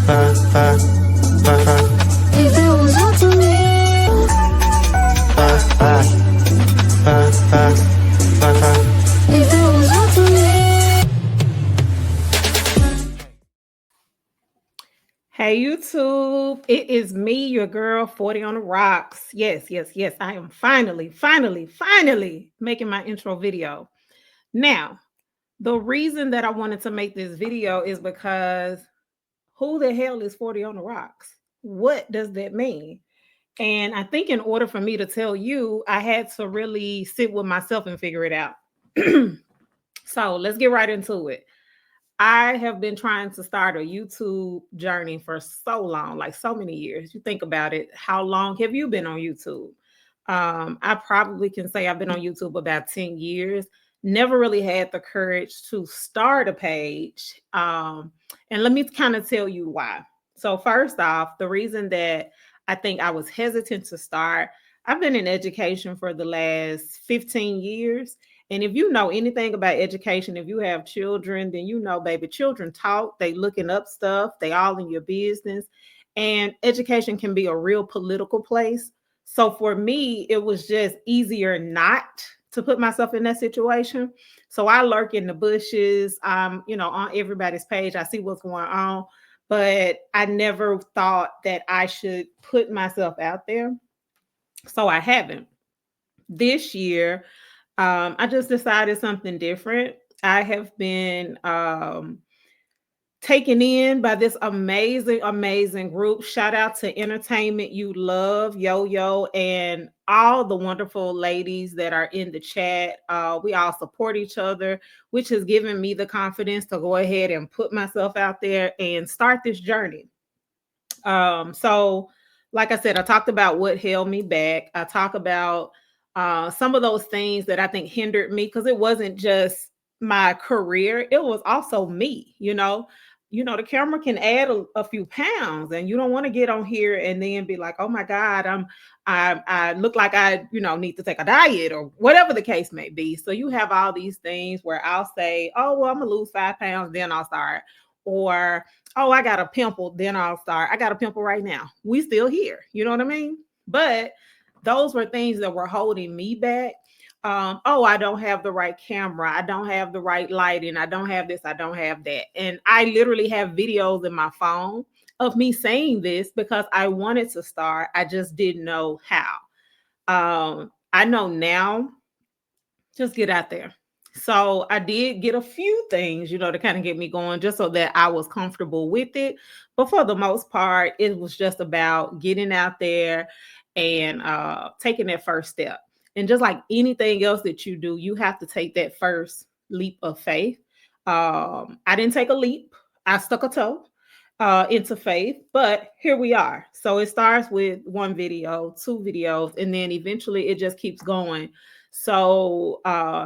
If it was up to me, if it was up to me. Hey YouTube, it is me, your girl, 40 on the Rocks. Yes, I am finally making my intro video. Now, the reason that I wanted to make this video is because who the hell is 40 on the Rocks? What does that mean? And I think in order for me to tell you, I had to really sit with myself and figure it out. So let's get right into it. I have been trying to start a YouTube journey for so long, like so many years. You think about it, how long have you been on YouTube? I probably can say I've been on YouTube about 10 years. Never really had the courage to start a page. And let me kind of tell you why. So, first off, the reason that I think I was hesitant to start, I've been in education for the last 15 years. And if you know anything about education, if you have children, then you know, baby, children talk, they looking up stuff, they all in your business. And education can be a real political place. So for me, it was just easier not to put myself in that situation. So I lurk in the bushes. On everybody's page, I see what's going on, but I never thought that I should put myself out there. So I haven't. This year, I just decided something different. I have been taken in by this amazing group. Shout out to Entertainment You Love, Yo Yo, and all the wonderful ladies that are in the chat. We all support each other, which has given me the confidence to go ahead and put myself out there and start this journey. So, like I said, I talked about what held me back. I talk about some of those things that I think hindered me because it wasn't just my career; it was also me. The camera can add a few pounds, and you don't want to get on here and then be like, "Oh my God, I look like I need to take a diet or whatever the case may be." So you have all these things where I'll say, "Oh well, I'm gonna lose 5 pounds, then I'll start," or oh, I got a pimple, then I'll start. I got a pimple right now. We still here. You know what I mean? But those were things that were holding me back. Oh, I don't have the right camera. I don't have the right lighting. I don't have this. I don't have that. And I literally have videos in my phone of me saying this because I wanted to start. I just didn't know how. I know now, just get out there. So I did get a few things, to kind of get me going just so that I was comfortable with it. But for the most part, it was just about getting out there and taking that first step. And just like anything else that you do, you have to take that first leap of faith. I didn't take a leap, I stuck a toe into faith, but here we are. So it starts with one video, two videos, and then eventually it just keeps going. So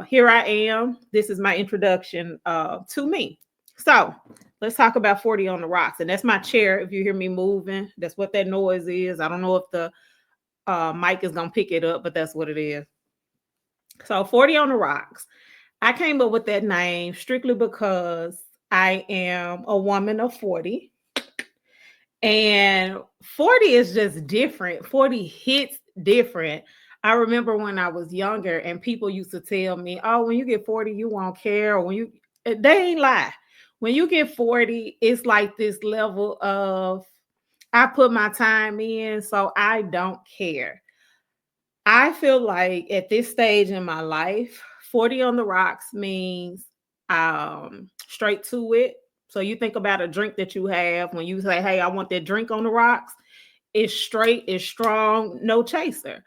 here I am. This is my introduction to me. So let's talk about 40 on the Rocks. And that's my chair. If you hear me moving, that's what that noise is. I don't know if the mic is going to pick it up, but that's what it is. So 40 on the Rocks. I came up with that name strictly because I am a woman of 40. And 40 is just different. 40 hits different. I remember when I was younger and people used to tell me, oh, when you get 40, you won't care. Or they ain't lie. When you get 40, it's like this level of, I put my time in, so I don't care. I feel like at this stage in my life, 40 on the Rocks means straight to it. So you think about a drink that you have when you say, hey, I want that drink on the rocks. It's straight, it's strong, no chaser.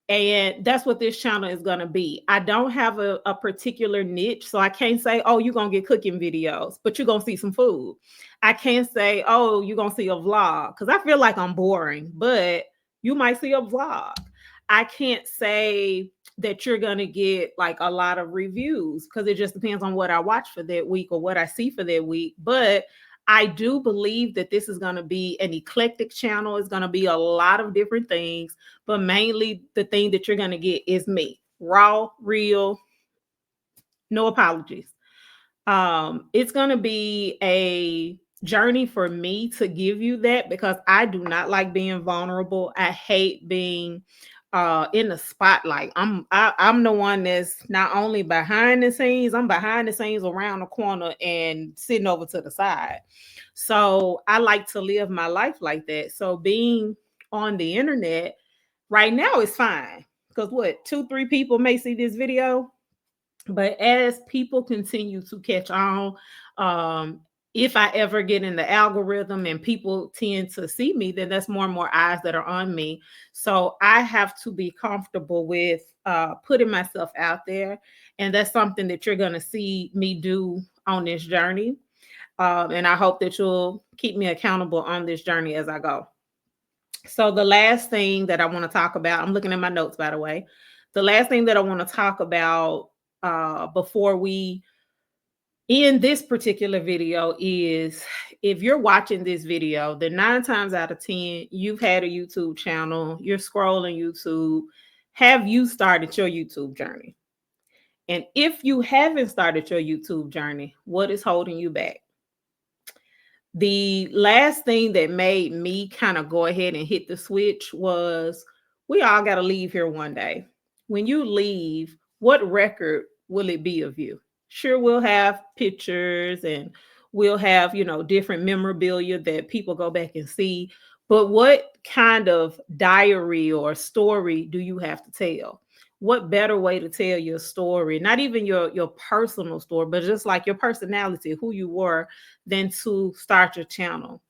And that's what this channel is going to be. I don't have a particular niche. So I can't say, oh, you're going to get cooking videos, but you're going to see some food. I can't say, oh, you're going to see a vlog because I feel like I'm boring, but you might see a vlog. I can't say that you're going to get like a lot of reviews because it just depends on what I watch for that week or what I see for that week. But I do believe that this is going to be an eclectic channel. It's going to be a lot of different things, but mainly the thing that you're going to get is me, raw, real, no apologies. It's going to be a journey for me to give you that, because I do not like being vulnerable. I hate being in the spotlight. I'm the one that's not only behind the scenes, I'm behind the scenes, around the corner, and sitting over to the side. So I like to live my life like that. So being on the internet right now is fine, because what, two, three people may see this video, but as people continue to catch on, um, if I ever get in the algorithm and people tend to see me, then that's more and more eyes that are on me. So I have to be comfortable with putting myself out there. And that's something that you're going to see me do on this journey. And I hope that you'll keep me accountable on this journey as I go. So the last thing that I want to talk about, I'm looking at my notes, by the way. The last thing that I want to talk about before we end this particular video is, if you're watching this video, then 9 times out of 10, you've had a YouTube channel, you're scrolling YouTube. Have you started your YouTube journey? And if you haven't started your YouTube journey, what is holding you back? The last thing that made me kind of go ahead and hit the switch was, we all got to leave here one day. When you leave, what record will it be of you? Sure, we'll have pictures and we'll have, different memorabilia that people go back and see. But what kind of diary or story do you have to tell? What better way to tell your story? Not even your personal story, but just like your personality, who you were, than to start your channel.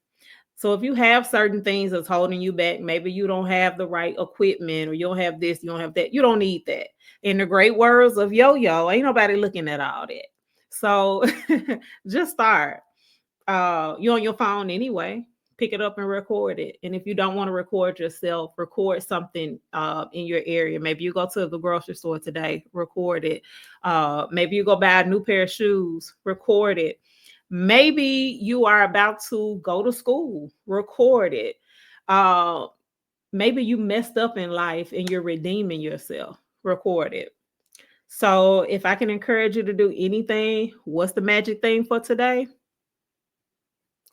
So if you have certain things that's holding you back, maybe you don't have the right equipment, or you don't have this, you don't have that, you don't need that. In the great words of Yo-Yo, ain't nobody looking at all that. So just start. You're on your phone anyway. Pick it up and record it. And if you don't want to record yourself, record something in your area. Maybe you go to the grocery store today, record it. Maybe you go buy a new pair of shoes, record it. Maybe you are about to go to school, record it. Maybe you messed up in life and you're redeeming yourself, record it. So if I can encourage you to do anything, what's the magic thing for today?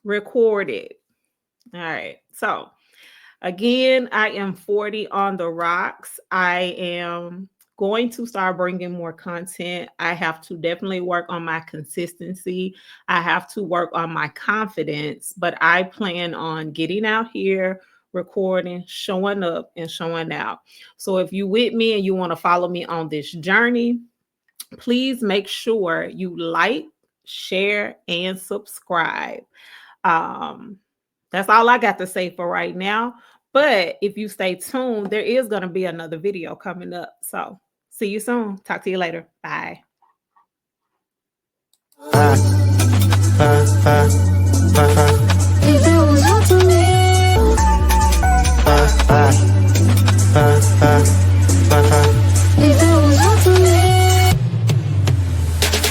Record it. All right. So again, I am 40 on the rocks. I am going to start bringing more content. I have to definitely work on my consistency. I have to work on my confidence, but I plan on getting out here, recording, showing up, and showing out. So if you with me and you want to follow me on this journey, please make sure you like, share, and subscribe. Um, that's all I got to say for right now. But if you stay tuned, there is going to be another video coming up. So see you soon. Talk to you later. Bye.